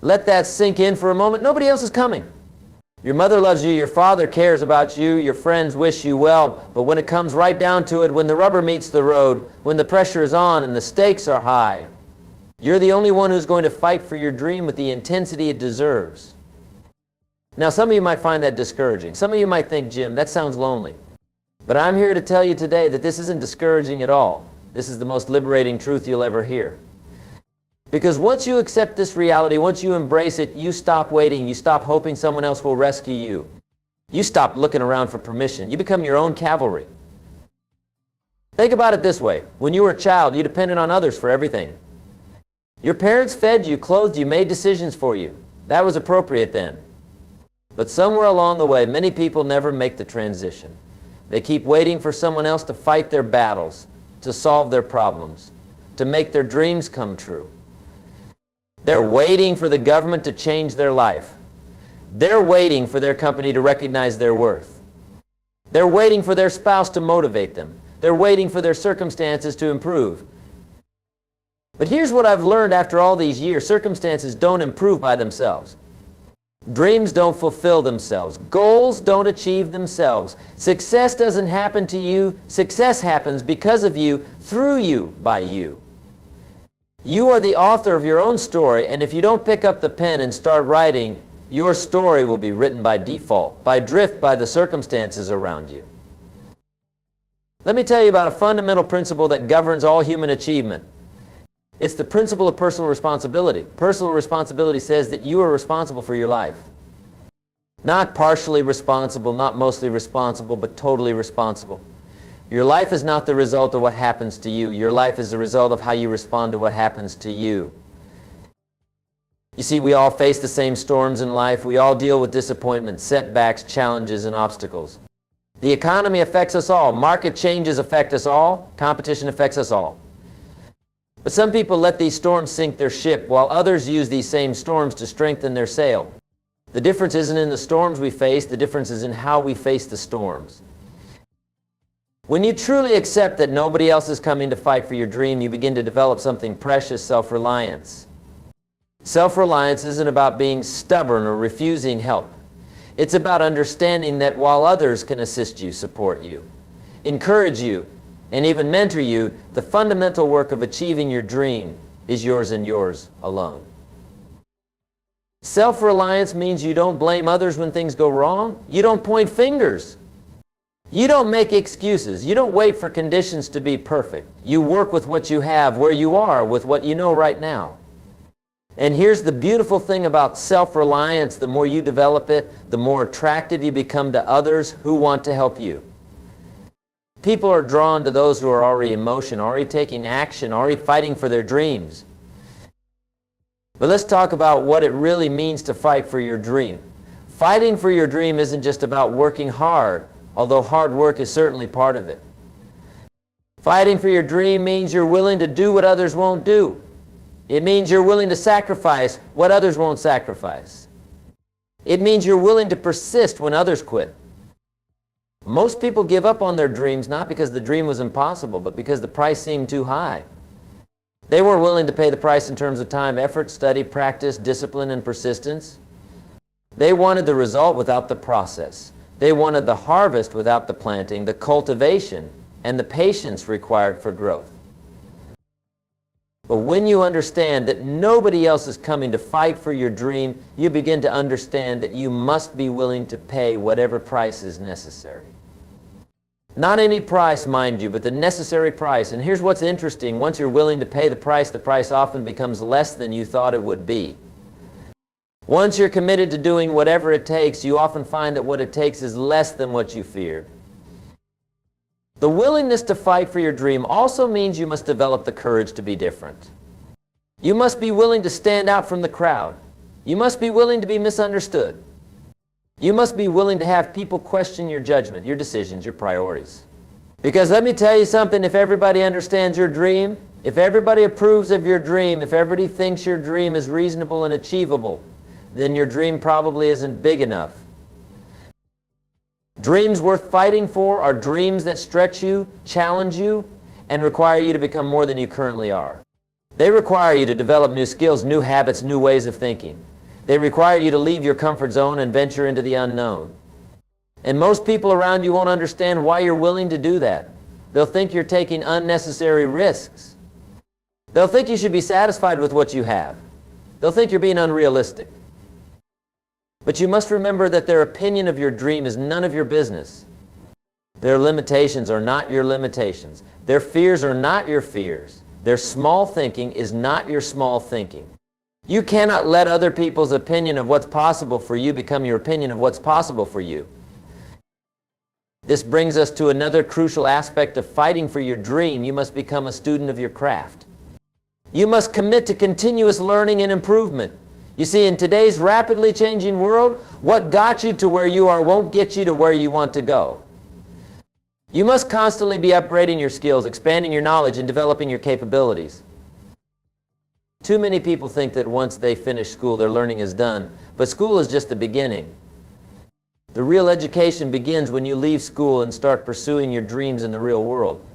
Let that sink in for a moment. Nobody else is coming. Your mother loves you, your father cares about you, your friends wish you well, but when it comes right down to it, when the rubber meets the road, when the pressure is on and the stakes are high, you're the only one who's going to fight for your dream with the intensity it deserves. Now, some of you might find that discouraging. Some of you might think, Jim, that sounds lonely. But I'm here to tell you today that this isn't discouraging at all. This is the most liberating truth you'll ever hear. Because once you accept this reality, once you embrace it, you stop waiting. You stop hoping someone else will rescue you. You stop looking around for permission. You become your own cavalry. Think about it this way. When you were a child, you depended on others for everything. Your parents fed you, clothed you, made decisions for you. That was appropriate then. But somewhere along the way, many people never make the transition. They keep waiting for someone else to fight their battles, to solve their problems, to make their dreams come true. They're waiting for the government to change their life. They're waiting for their company to recognize their worth. They're waiting for their spouse to motivate them. They're waiting for their circumstances to improve. But here's what I've learned after all these years. Circumstances don't improve by themselves. Dreams don't fulfill themselves. Goals don't achieve themselves. Success doesn't happen to you. Success happens because of you, through you, by you. You are the author of your own story, and if you don't pick up the pen and start writing, your story will be written by default, by drift, by the circumstances around you. Let me tell you about a fundamental principle that governs all human achievement. It's the principle of personal responsibility. Personal responsibility says that you are responsible for your life. Not partially responsible, not mostly responsible, but totally responsible. Your life is not the result of what happens to you. Your life is the result of how you respond to what happens to you. You see, we all face the same storms in life. We all deal with disappointments, setbacks, challenges, and obstacles. The economy affects us all. Market changes affect us all. Competition affects us all. But some people let these storms sink their ship, while others use these same storms to strengthen their sail. The difference isn't in the storms we face. The difference is in how we face the storms. When you truly accept that nobody else is coming to fight for your dream, you begin to develop something precious, self-reliance. Self-reliance isn't about being stubborn or refusing help. It's about understanding that while others can assist you, support you, encourage you, and even mentor you, the fundamental work of achieving your dream is yours and yours alone. Self-reliance means you don't blame others when things go wrong. You don't point fingers. You don't make excuses. You don't wait for conditions to be perfect. You work with what you have, where you are, with what you know right now. And here's the beautiful thing about self-reliance. The more you develop it, the more attractive you become to others who want to help you. People are drawn to those who are already in motion, already taking action, already fighting for their dreams. But let's talk about what it really means to fight for your dream. Fighting for your dream isn't just about working hard, although hard work is certainly part of it. Fighting for your dream means you're willing to do what others won't do. It means you're willing to sacrifice what others won't sacrifice. It means you're willing to persist when others quit. Most people give up on their dreams not because the dream was impossible, but because the price seemed too high. They weren't willing to pay the price in terms of time, effort, study, practice, discipline, and persistence. They wanted the result without the process. They wanted the harvest without the planting, the cultivation, and the patience required for growth. But when you understand that nobody else is coming to fight for your dream, you begin to understand that you must be willing to pay whatever price is necessary. Not any price, mind you, but the necessary price. And here's what's interesting. Once you're willing to pay the price often becomes less than you thought it would be. Once you're committed to doing whatever it takes, you often find that what it takes is less than what you feared. The willingness to fight for your dream also means you must develop the courage to be different. You must be willing to stand out from the crowd. You must be willing to be misunderstood. You must be willing to have people question your judgment, your decisions, your priorities. Because let me tell you something, if everybody understands your dream, if everybody approves of your dream, if everybody thinks your dream is reasonable and achievable, then your dream probably isn't big enough. Dreams worth fighting for are dreams that stretch you, challenge you, and require you to become more than you currently are. They require you to develop new skills, new habits, new ways of thinking. They require you to leave your comfort zone and venture into the unknown. And most people around you won't understand why you're willing to do that. They'll think you're taking unnecessary risks. They'll think you should be satisfied with what you have. They'll think you're being unrealistic. But you must remember that their opinion of your dream is none of your business. Their limitations are not your limitations. Their fears are not your fears. Their small thinking is not your small thinking. You cannot let other people's opinion of what's possible for you become your opinion of what's possible for you. This brings us to another crucial aspect of fighting for your dream. You must become a student of your craft. You must commit to continuous learning and improvement. You see, in today's rapidly changing world, what got you to where you are won't get you to where you want to go. You must constantly be upgrading your skills, expanding your knowledge, and developing your capabilities. Too many people think that once they finish school, their learning is done. But school is just the beginning. The real education begins when you leave school and start pursuing your dreams in the real world.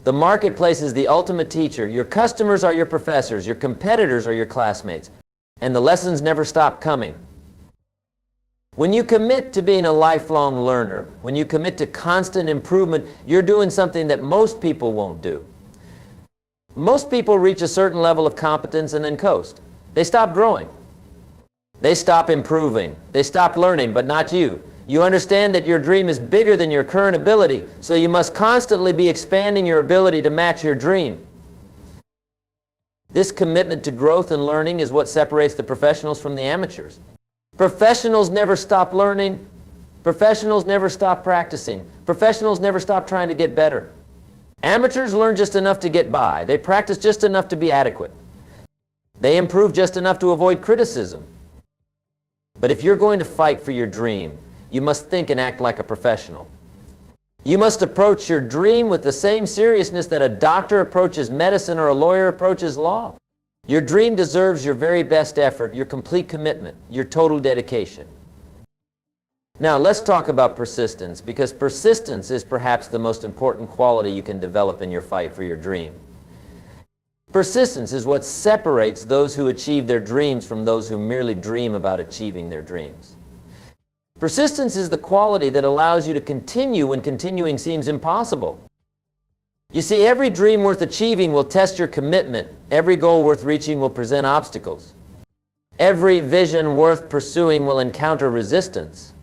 The marketplace is the ultimate teacher. Your customers are your professors. Your competitors are your classmates. And the lessons never stop coming. When you commit to being a lifelong learner, when you commit to constant improvement, you're doing something that most people won't do. Most people reach a certain level of competence and then coast. They stop growing. They stop improving. They stop learning, but not you. You understand that your dream is bigger than your current ability, so you must constantly be expanding your ability to match your dream. This commitment to growth and learning is what separates the professionals from the amateurs. Professionals never stop learning. Professionals never stop practicing. Professionals never stop trying to get better. Amateurs learn just enough to get by. They practice just enough to be adequate. They improve just enough to avoid criticism. But if you're going to fight for your dream, you must think and act like a professional. You must approach your dream with the same seriousness that a doctor approaches medicine or a lawyer approaches law. Your dream deserves your very best effort, your complete commitment, your total dedication. Now let's talk about persistence, because persistence is perhaps the most important quality you can develop in your fight for your dream. Persistence is what separates those who achieve their dreams from those who merely dream about achieving their dreams. Persistence is the quality that allows you to continue when continuing seems impossible. You see, every dream worth achieving will test your commitment. Every goal worth reaching will present obstacles. Every vision worth pursuing will encounter resistance.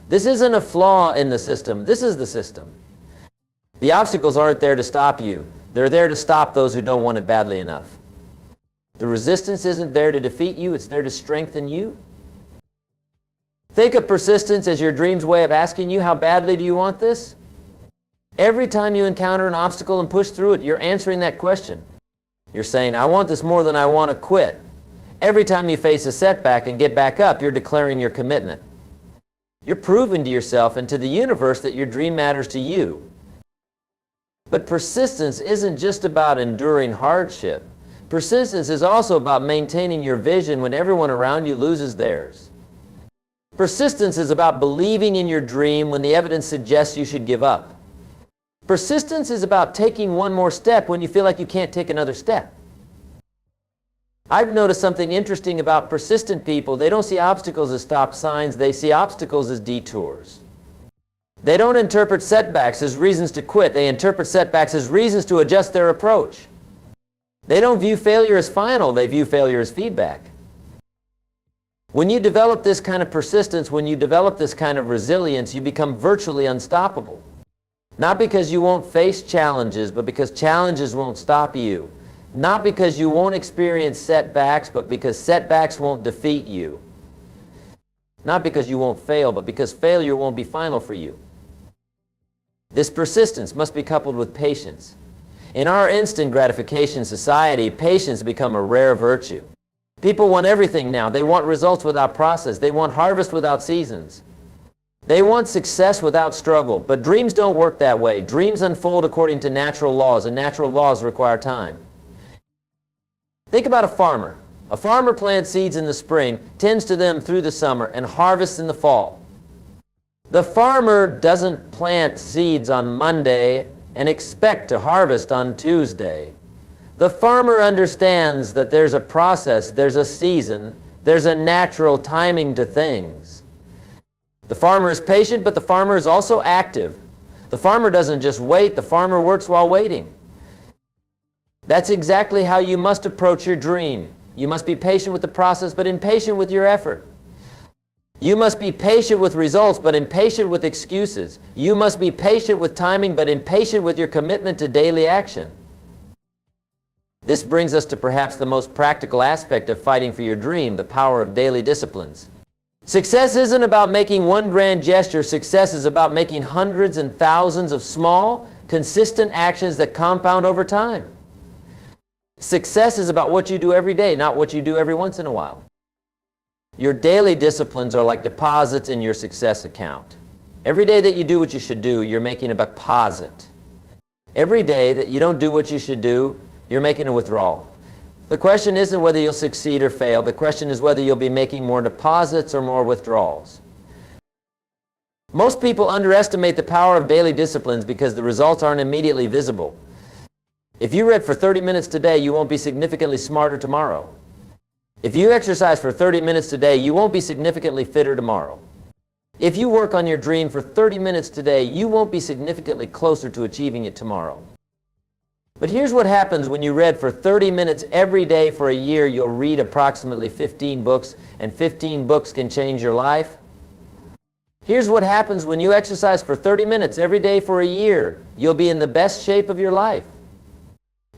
This isn't a flaw in the system. This is the system. The obstacles aren't there to stop you. They're there to stop those who don't want it badly enough. The resistance isn't there to defeat you. It's there to strengthen you. Think of persistence as your dream's way of asking you, how badly do you want this? Every time you encounter an obstacle and push through it, you're answering that question. You're saying, I want this more than I want to quit. Every time you face a setback and get back up, you're declaring your commitment. You're proving to yourself and to the universe that your dream matters to you. But persistence isn't just about enduring hardship. Persistence is also about maintaining your vision when everyone around you loses theirs. Persistence is about believing in your dream when the evidence suggests you should give up. Persistence is about taking one more step when you feel like you can't take another step. I've noticed something interesting about persistent people. They don't see obstacles as stop signs. They see obstacles as detours. They don't interpret setbacks as reasons to quit. They interpret setbacks as reasons to adjust their approach. They don't view failure as final. They view failure as feedback. When you develop this kind of persistence, when you develop this kind of resilience, you become virtually unstoppable. Not because you won't face challenges, but because challenges won't stop you. Not because you won't experience setbacks, but because setbacks won't defeat you. Not because you won't fail, but because failure won't be final for you. This persistence must be coupled with patience. In our instant gratification society, patience has become a rare virtue. People want everything now. They want results without process. They want harvest without seasons. They want success without struggle. But dreams don't work that way. Dreams unfold according to natural laws, and natural laws require time. Think about a farmer. A farmer plants seeds in the spring, tends to them through the summer, and harvests in the fall. The farmer doesn't plant seeds on Monday and expect to harvest on Tuesday. The farmer understands that there's a process, there's a season, There's a natural timing to things. The farmer is patient, but the farmer is also active. The farmer doesn't just wait, the farmer works while waiting. That's exactly how you must approach your dream. You must be patient with the process, but impatient with your effort. You must be patient with results, but impatient with excuses. You must be patient with timing, but impatient with your commitment to daily action. This brings us to perhaps the most practical aspect of fighting for your dream, the power of daily disciplines. Success isn't about making one grand gesture. Success is about making hundreds and thousands of small, consistent actions that compound over time. Success is about what you do every day, not what you do every once in a while. Your daily disciplines are like deposits in your success account. Every day that you do what you should do, you're making a deposit. Every day that you don't do what you should do, you're making a withdrawal. The question isn't whether you'll succeed or fail. The question is whether you'll be making more deposits or more withdrawals. Most people underestimate the power of daily disciplines because the results aren't immediately visible. If you read for 30 minutes today, you won't be significantly smarter tomorrow. If you exercise for 30 minutes today, you won't be significantly fitter tomorrow. If you work on your dream for 30 minutes today, you won't be significantly closer to achieving it tomorrow. But here's what happens when you read for 30 minutes every day for a year. You'll read approximately 15 books, and 15 books can change your life. Here's what happens when you exercise for 30 minutes every day for a year. You'll be in the best shape of your life.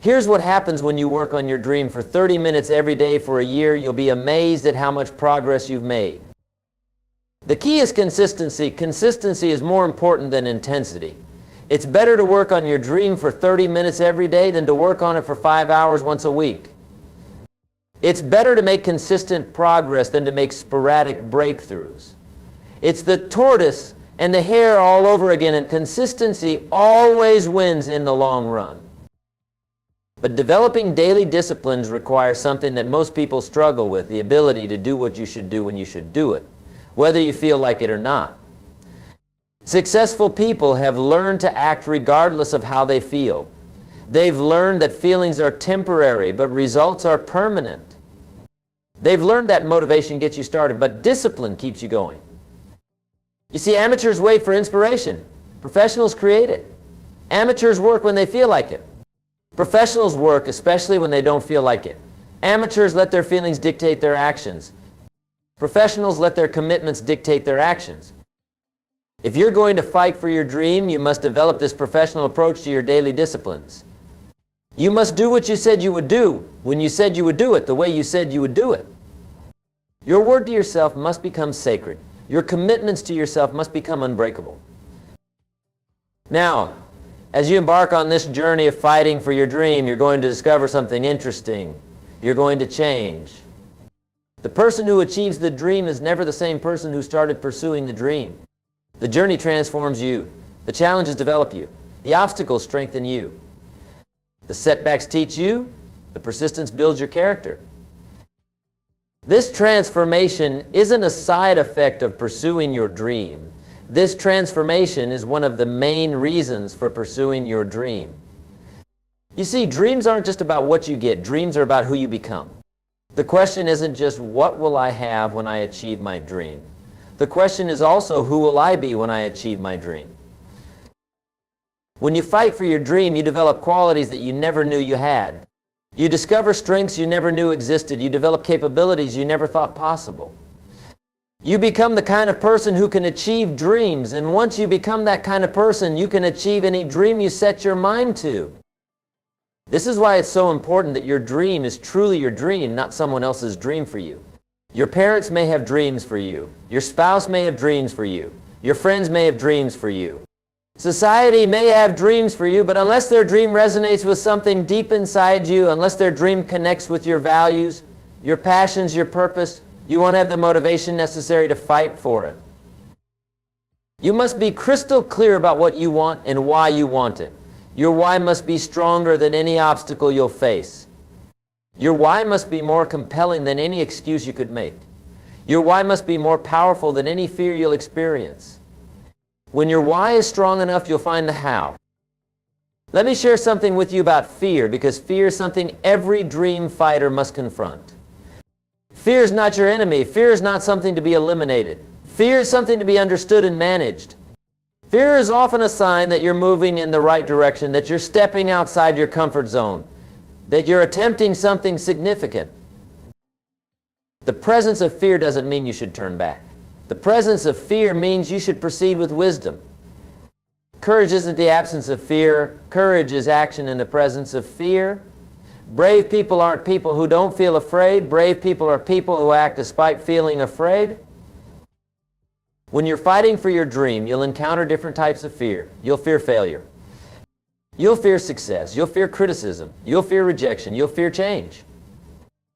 Here's what happens when you work on your dream for 30 minutes every day for a year. You'll be amazed at how much progress you've made. The key is consistency. Consistency is more important than intensity. It's better to work on your dream for 30 minutes every day than to work on it for 5 hours once a week. It's better to make consistent progress than to make sporadic breakthroughs. It's the tortoise and the hare all over again, and consistency always wins in the long run. But developing daily disciplines requires something that most people struggle with, the ability to do what you should do when you should do it, whether you feel like it or not. Successful people have learned to act regardless of how they feel. They've learned that feelings are temporary, but results are permanent. They've learned that motivation gets you started, but discipline keeps you going. You see, amateurs wait for inspiration. Professionals create it. Amateurs work when they feel like it. Professionals work especially when they don't feel like it. Amateurs let their feelings dictate their actions. Professionals let their commitments dictate their actions. If you're going to fight for your dream, you must develop this professional approach to your daily disciplines. You must do what you said you would do when you said you would do it, the way you said you would do it. Your word to yourself must become sacred. Your commitments to yourself must become unbreakable. Now, as you embark on this journey of fighting for your dream, you're going to discover something interesting. You're going to change. The person who achieves the dream is never the same person who started pursuing the dream. The journey transforms you. The challenges develop you. The obstacles strengthen you. The setbacks teach you. The persistence builds your character. This transformation isn't a side effect of pursuing your dream. This transformation is one of the main reasons for pursuing your dream. You see, dreams aren't just about what you get. Dreams are about who you become. The question isn't just what will I have when I achieve my dream. The question is also who will I be when I achieve my dream. When you fight for your dream, you develop qualities that you never knew you had. You discover strengths you never knew existed. You develop capabilities you never thought possible. You become the kind of person who can achieve dreams, and once you become that kind of person, you can achieve any dream you set your mind to. This is why it's so important that your dream is truly your dream, not someone else's dream for you. Your parents may have dreams for you. Your spouse may have dreams for you. Your friends may have dreams for you. Society may have dreams for you, but unless their dream resonates with something deep inside you, unless their dream connects with your values, your passions, your purpose, you won't have the motivation necessary to fight for it. You must be crystal clear about what you want and why you want it. Your why must be stronger than any obstacle you'll face. Your why must be more compelling than any excuse you could make. Your why must be more powerful than any fear you'll experience. When your why is strong enough, you'll find the how. Let me share something with you about fear, because fear is something every dream fighter must confront. Fear is not your enemy. Fear is not something to be eliminated. Fear is something to be understood and managed. Fear is often a sign that you're moving in the right direction, that you're stepping outside your comfort zone, that you're attempting something significant. The presence of fear doesn't mean you should turn back. The presence of fear means you should proceed with wisdom. Courage isn't the absence of fear. Courage is action in the presence of fear. Brave people aren't people who don't feel afraid. Brave people are people who act despite feeling afraid. When you're fighting for your dream, you'll encounter different types of fear. You'll fear failure. You'll fear success. You'll fear criticism. You'll fear rejection. You'll fear change.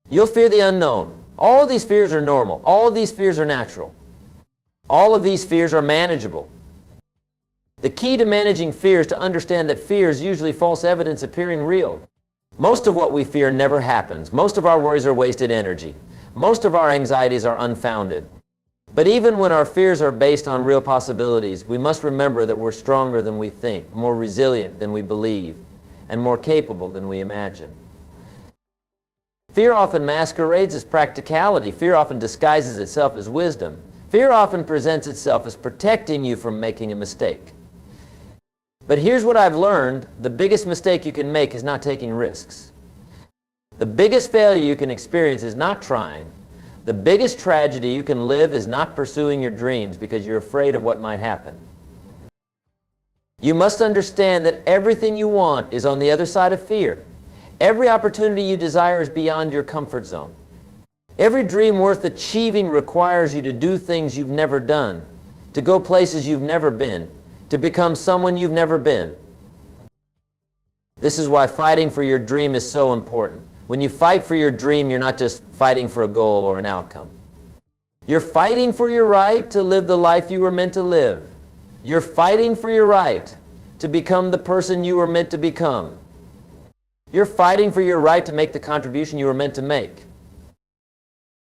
You'll fear the unknown. All of these fears are normal. All of these fears are natural. All of these fears are manageable. The key to managing fear is to understand that fear is usually false evidence appearing real. Most of what we fear never happens. Most of our worries are wasted energy. Most of our anxieties are unfounded. But even when our fears are based on real possibilities, we must remember that we're stronger than we think, more resilient than we believe, and more capable than we imagine. Fear often masquerades as practicality. Fear often disguises itself as wisdom. Fear often presents itself as protecting you from making a mistake. But here's what I've learned. The biggest mistake you can make is not taking risks. The biggest failure you can experience is not trying. The biggest tragedy you can live is not pursuing your dreams because you're afraid of what might happen. You must understand that everything you want is on the other side of fear. Every opportunity you desire is beyond your comfort zone. Every dream worth achieving requires you to do things you've never done, to go places you've never been, to become someone you've never been. This is why fighting for your dream is so important. When you fight for your dream, you're not just fighting for a goal or an outcome. You're fighting for your right to live the life you were meant to live. You're fighting for your right to become the person you were meant to become. You're fighting for your right to make the contribution you were meant to make.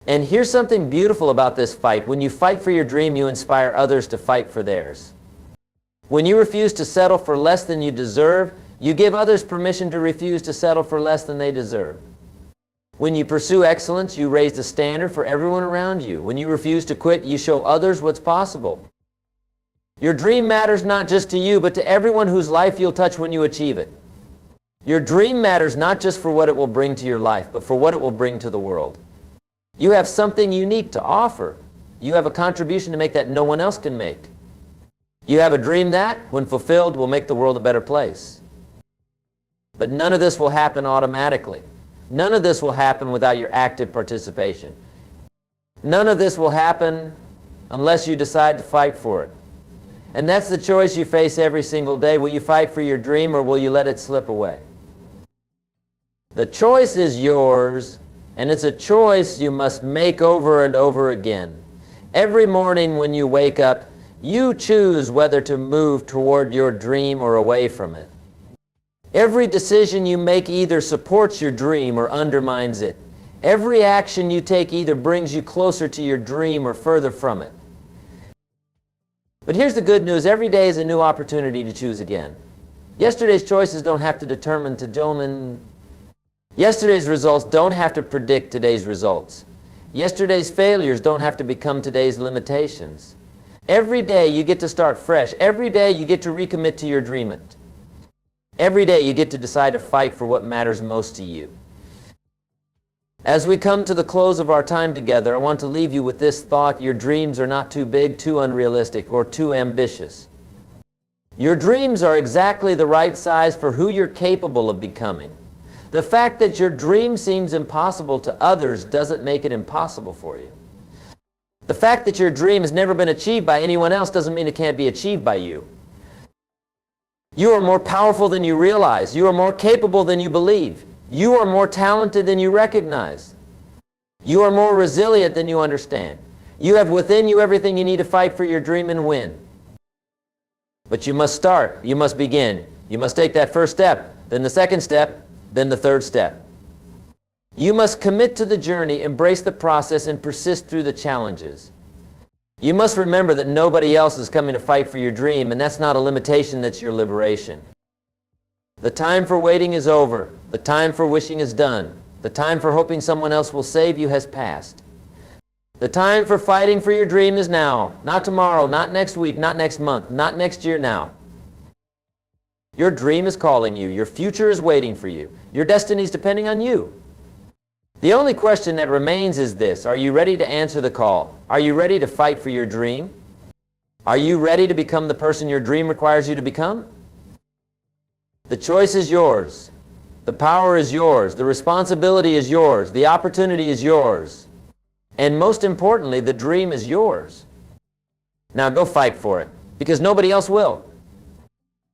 And here's something beautiful about this fight. When you fight for your dream, you inspire others to fight for theirs. When you refuse to settle for less than you deserve, you give others permission to refuse to settle for less than they deserve. When you pursue excellence, you raise the standard for everyone around you. When you refuse to quit, you show others what's possible. Your dream matters not just to you, but to everyone whose life you'll touch when you achieve it. Your dream matters not just for what it will bring to your life, but for what it will bring to the world. You have something unique to offer. You have a contribution to make that no one else can make. You have a dream that, when fulfilled, will make the world a better place. But none of this will happen automatically. None of this will happen without your active participation. None of this will happen unless you decide to fight for it. And that's the choice you face every single day. Will you fight for your dream or will you let it slip away? The choice is yours, and it's a choice you must make over and over again. Every morning when you wake up, you choose whether to move toward your dream or away from it. Every decision you make either supports your dream or undermines it. Every action you take either brings you closer to your dream or further from it. But here's the good news. Every day is a new opportunity to choose again. Yesterday's choices don't have to Yesterday's results don't have to predict today's results. Yesterday's failures don't have to become today's limitations. Every day you get to start fresh. Every day you get to recommit to your dream. Every day you get to decide to fight for what matters most to you. As we come to the close of our time together, I want to leave you with this thought. Your dreams are not too big, too unrealistic, or too ambitious. Your dreams are exactly the right size for who you're capable of becoming. The fact that your dream seems impossible to others doesn't make it impossible for you. The fact that your dream has never been achieved by anyone else doesn't mean it can't be achieved by you. You are more powerful than you realize. You are more capable than you believe. You are more talented than you recognize. You are more resilient than you understand. You have within you everything you need to fight for your dream and win. But you must start. You must begin. You must take that first step, then the second step, then the third step. You must commit to the journey, embrace the process, and persist through the challenges. You must remember that nobody else is coming to fight for your dream, and that's not a limitation, that's your liberation. The time for waiting is over. The time for wishing is done. The time for hoping someone else will save you has passed. The time for fighting for your dream is now. Not tomorrow, not next week, not next month, not next year, now. Your dream is calling you. Your future is waiting for you. Your destiny is depending on you. The only question that remains is this: are you ready to answer the call? Are you ready to fight for your dream? Are you ready to become the person your dream requires you to become? The choice is yours. The power is yours. The responsibility is yours. The opportunity is yours. And most importantly, the dream is yours. Now go fight for it, because nobody else will.